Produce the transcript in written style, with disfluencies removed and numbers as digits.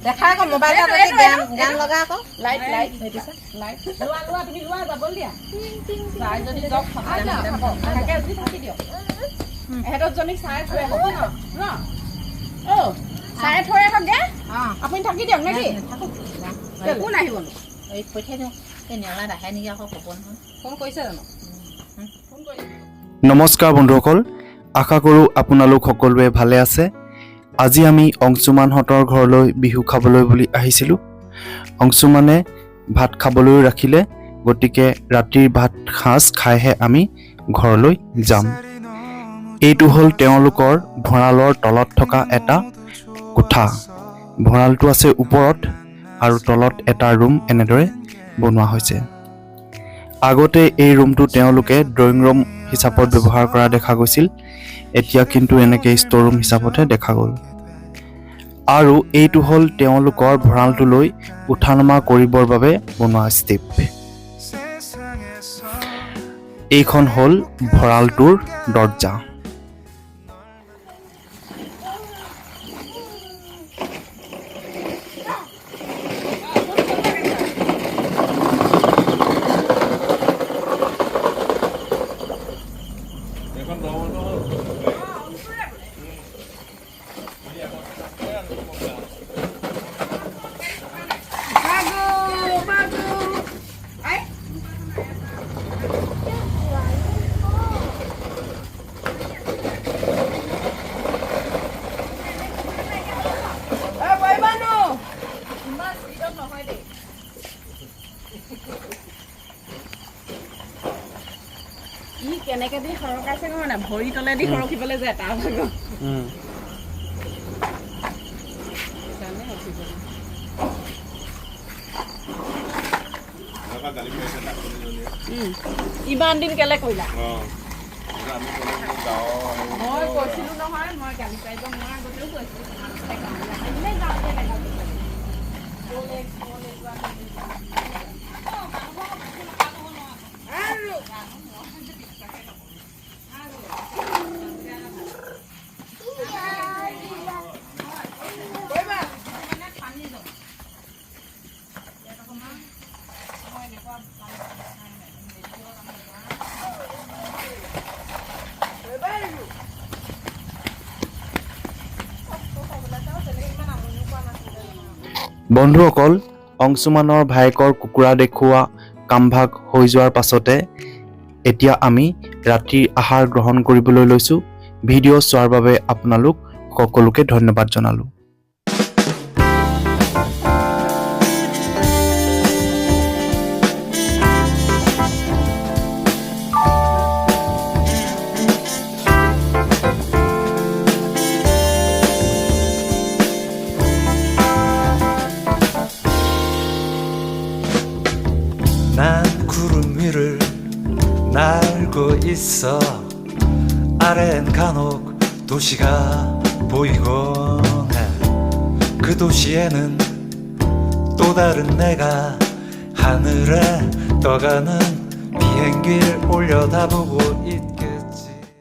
দেখা আকৌ মোবাইলত গান লগা আকৌ লাইট লাইট লাইট লোৱা লোৱা তুমি লোৱা যাব দিয়া চাই যদি জব থাকে যদি থাকি দিয়ক এহেতত জনী চাই থৈ আহক ন অ চাই থৈ আহকগে আপুনি থাকি দিয়ক নেকি কোন আহিবনো এই পঠিয়াই দিওঁ এই নেলা নাহে নেকি আকৌ ক'ব নহয় ফোন কৰিছে জানো ফোন কৰি নমস্কাৰ বন্ধুসকল আশা কৰোঁ আপোনালোক সকলোৱে ভালে আছে আজি আমি অংশুমানহঁতৰ ঘৰলৈ বিহু খাবলৈ বুলি আহিছিলোঁ অংশুমানে ভাত খাবলৈ ৰাখিলে গতিকে ৰাতিৰ ভাত খাজ খাইহে আমি ঘৰলৈ যাম এইটো হ'ল তেওঁলোকৰ ভঁৰালৰ তলত থকা এটা কোঠা ভঁৰালটো আছে ওপৰত আৰু তলত এটা ৰুম এনেদৰে বনোৱা হৈছে আগতে এই ৰুমটো তেওঁলোকে ড্ৰয়িং ৰুম হিচাপত ব্যৱহাৰ কৰা দেখা গৈছিল এতিয়া কিন্তু এনেকে ষ্ট'ৰ ৰুম হিচাপতহে দেখা গ'ল আৰু এইটো হ'ল তেওঁলোকৰ ভঁৰালটোলৈ উঠা নমা কৰিবৰ বাবে বনোৱা ষ্টেপ এইখন হ'ল ভঁৰালটোৰ দৰ্জা কেনেকে দি সৰকাইছে নহয় না ভৰি তলে দি সৰকিবলৈ যায় তাৰ ভাগ ইমান দিন কেলে কৰিলা মই কৈছিলো নহয় মই গালি পাৰিব নোৱাৰা আগতেও কৈছিলো বন্ধুসকল অংশুমানৰ ভায়েকৰ কুকুৰা দেখুওৱা কামভাগ হৈ যোৱাৰ পাছতে এতিয়া আমি ৰাতিৰ আহাৰ গ্ৰহণ কৰিবলৈ লৈছোঁ ভিডিঅ' চোৱাৰ বাবে আপোনালোক সকলোকে ধন্যবাদ জনালোঁ 난 구름 위를 날고 있어 아래엔 간혹 도시가 보이곤 해 그 도시에는 또 다른 내가 하늘에 떠가는 비행기를 올려다보고 있다